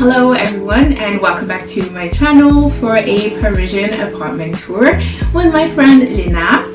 Hello everyone and welcome back to my channel for a Parisian apartment tour with my friend Lena.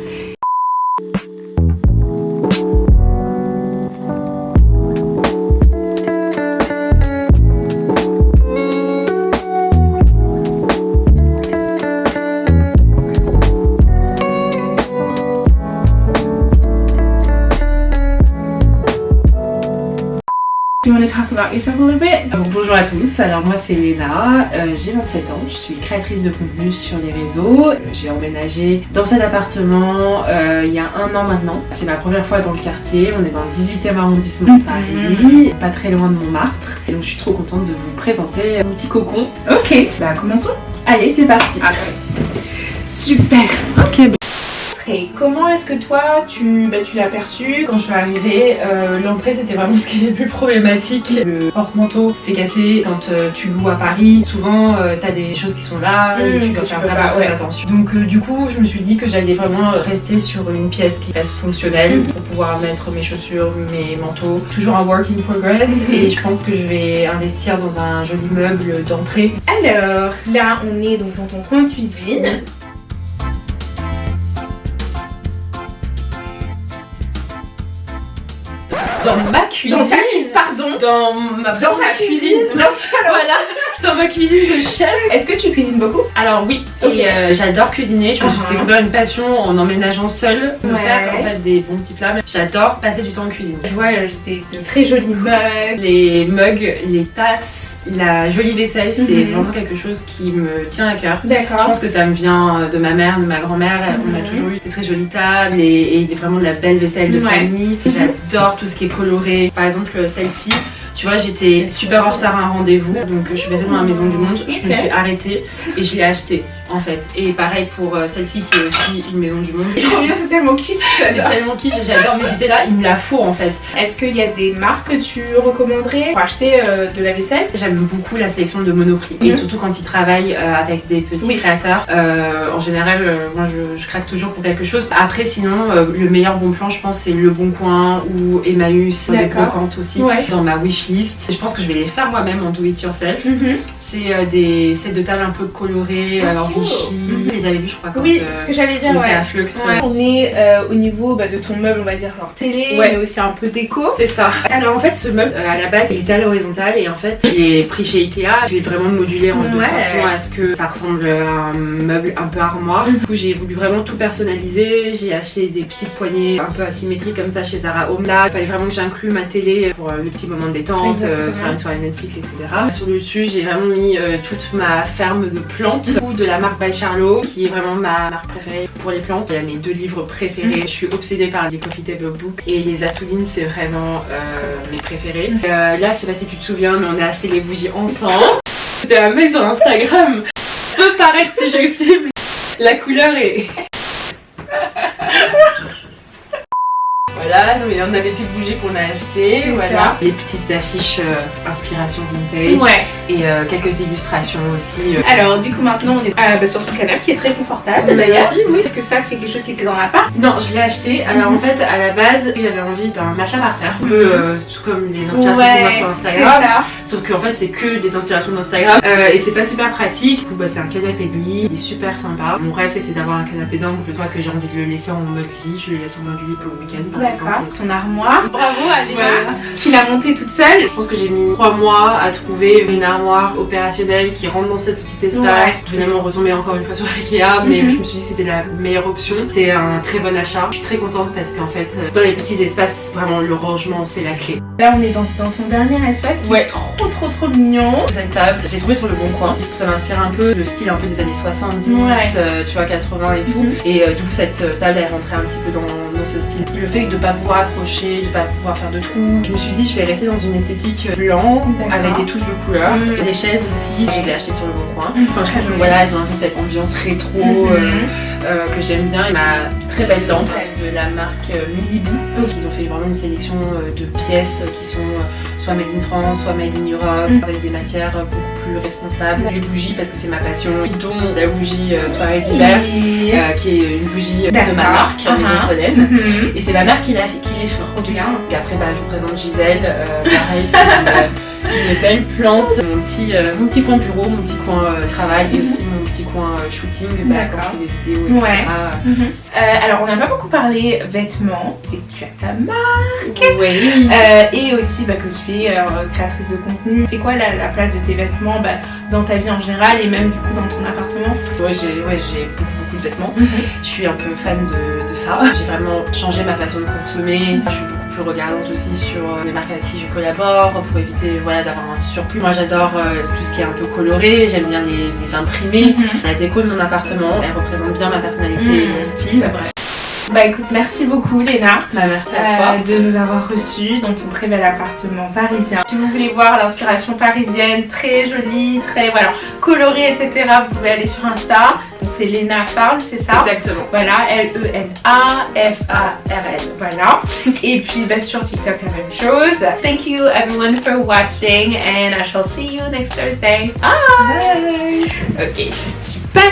Do you want to talk about yourself a little bit? Bonjour à tous, alors moi c'est Léna, j'ai 27 ans, je suis créatrice de contenu sur les réseaux. J'ai emménagé dans cet appartement il y a 1 an maintenant. C'est ma première fois dans le quartier, on est dans le 18e arrondissement de Paris, pas très loin de Montmartre. Et donc je suis trop contente de vous présenter mon petit cocon. Ok, bah commençons. Allez, c'est parti. Super. Ok. Et comment est-ce que toi tu l'as perçu? Quand je suis arrivée, l'entrée c'était vraiment ce qui est le plus problématique. Le porte-manteau s'est cassé. Quand tu loues à Paris, souvent t'as des choses qui sont là et tu dois faire vraiment très attention. Donc du coup je me suis dit que j'allais vraiment rester sur une pièce qui reste fonctionnelle pour pouvoir mettre mes chaussures, mes manteaux. Toujours un work in progress et je pense que je vais investir dans un joli meuble d'entrée. Alors là on est donc dans ton coin cuisine. Dans ma cuisine, dans ma cuisine. Voilà, dans ma cuisine de chef. Est-ce que tu cuisines beaucoup? Alors oui, et j'adore cuisiner. Je me suis découvert une passion en emménageant seule, faire en fait des bons petits plats. J'adore passer du temps en cuisine. Je vois de très jolis mugs. Les mugs, les tasses. La jolie vaisselle, c'est vraiment quelque chose qui me tient à cœur. D'accord. Je pense que ça me vient de ma mère, de ma grand-mère. On a toujours eu des très jolies tables et vraiment de la belle vaisselle de famille. J'adore tout ce qui est coloré. Par exemple, celle-ci, tu vois, j'étais super en retard à un rendez-vous, donc je suis passée dans la maison du monde. Je me suis arrêtée et je l'ai achetée en fait. Et pareil pour celle-ci qui est aussi une maison du monde. Trop bien, c'est tellement kitsch. C'est tellement kitsch, j'adore, mais j'étais là, il me la faut en fait. Est-ce qu'il y a des marques que tu recommanderais pour acheter de la vaisselle? J'aime beaucoup la sélection de Monoprix et surtout quand ils travaillent avec des petits créateurs. En général, moi je craque toujours pour quelque chose. Après sinon, le meilleur bon plan je pense c'est Le Bon Coin ou Emmaüs, des croquantes aussi dans ma wishlist. Je pense que je vais les faire moi-même en do it yourself. C'est des sets de table un peu colorés, en Vichy. Vous les avez vus je crois quand ce que j'allais dire, à Flux. On est au niveau de ton meuble, on va dire genre télé, mais aussi un peu déco. C'est ça. Alors en fait ce meuble à la base il était à l'horizontale et en fait je l'ai pris chez Ikea. J'ai vraiment modulé de façon à ce que ça ressemble à un meuble un peu armoire. Du coup j'ai voulu vraiment tout personnaliser. J'ai acheté des petites poignées un peu asymétriques comme ça chez Zara Home. Là il fallait vraiment que j'inclue ma télé pour le petit moment de détente, sur une soirée Netflix, etc. Sur le dessus j'ai vraiment mis toute ma ferme de plantes ou de la marque By Charlot qui est vraiment ma marque préférée pour les plantes. Il y a mes 2 livres préférés. Je suis obsédée par les Coffee Table Books et les Assoulines, c'est vraiment mes préférés. Là je sais pas si tu te souviens mais on a acheté les bougies ensemble. C'était un mec sur Instagram. Ça peut paraître suggestible. La couleur est... Voilà, mais on a des petites bougies qu'on a achetées, voilà. Les petites affiches inspiration vintage et quelques illustrations aussi. Alors du coup maintenant on est sur ton canapé qui est très confortable d'ailleurs. Oui. Est-ce que ça c'est quelque chose qui était dans l'appart? Non, je l'ai acheté. Alors en fait à la base j'avais envie d'un matelas par terre, un peu comme les inspirations qu'on voit sur Instagram. Sauf qu'en fait c'est que des inspirations d'Instagram et c'est pas super pratique. Du coup c'est un canapé de lit, il est super sympa. Mon rêve c'était d'avoir un canapé d'angle. Une fois que j'ai envie de le laisser en mode lit, je le laisse en mode lit pour le week-end par exemple. Ton armoire. Bravo à Léna qui l'a montée toute seule. Je pense que j'ai mis 3 mois à trouver une armoire opérationnelle qui rentre dans ce petit espace. Je venais m'en retomber encore une fois sur Ikea, mais je me suis dit que c'était la meilleure option. C'est un très bon achat. Je suis très contente parce qu'en fait dans les petits espaces vraiment le rangement c'est la clé. Là on est dans ton dernier espace qui est trop mignon. Cette table j'ai trouvé sur Le Bon Coin. Ça m'inspire un peu le style un peu des années 70, tu vois 80 et tout. Et du coup cette table elle rentrait un petit peu dans ce style. Le fait de pas pouvoir accrocher, de pas pouvoir faire de trous. Je me suis dit je vais rester dans une esthétique blanc avec des touches de couleur. Et les chaises aussi, je les ai achetées sur Le Bon Coin. Enfin je trouve que voilà elles ont un peu cette ambiance rétro que j'aime bien. Et ma très belle lampe de la marque Milibou. Ils ont fait vraiment une sélection de pièces qui sont soit made in France, soit made in Europe, avec des matières beaucoup plus responsables. Les bougies parce que c'est ma passion, dont la bougie soirée d'hiver qui est une bougie de ma marque, Maison Solène. Et c'est ma mère qui les fait. Et après je vous présente Gisèle, pareil c'est Une belle plante, mon petit coin bureau, mon petit coin travail et aussi mon petit coin shooting, quand je fais des vidéos, etc. Ouais. Alors on n'a pas beaucoup parlé vêtements, c'est que tu as ta marque. Oui. Et aussi que tu es créatrice de contenu. C'est quoi la place de tes vêtements dans ta vie en général et même du coup dans ton appartement? Ouais, j'ai beaucoup de vêtements. Je suis un peu fan de ça. J'ai vraiment changé ma façon de consommer. Je suis beaucoup plus regardante aussi sur les marques avec qui je collabore pour éviter d'avoir un surplus. Moi j'adore tout ce qui est un peu coloré, j'aime bien les imprimer. La déco de mon appartement, elle représente bien ma personnalité et mon style. Écoute, merci beaucoup Léna. Merci à toi de nous avoir reçus dans ton très bel appartement parisien. Si vous voulez voir l'inspiration parisienne, très jolie, très colorée, etc., vous pouvez aller sur Insta. C'est Lena Farm, c'est ça? Exactement. Voilà, L-E-N-A-F-A-R-L. Voilà. Et puis sur TikTok la même chose. Thank you everyone for watching and I shall see you next Thursday. Bye. Ok, super.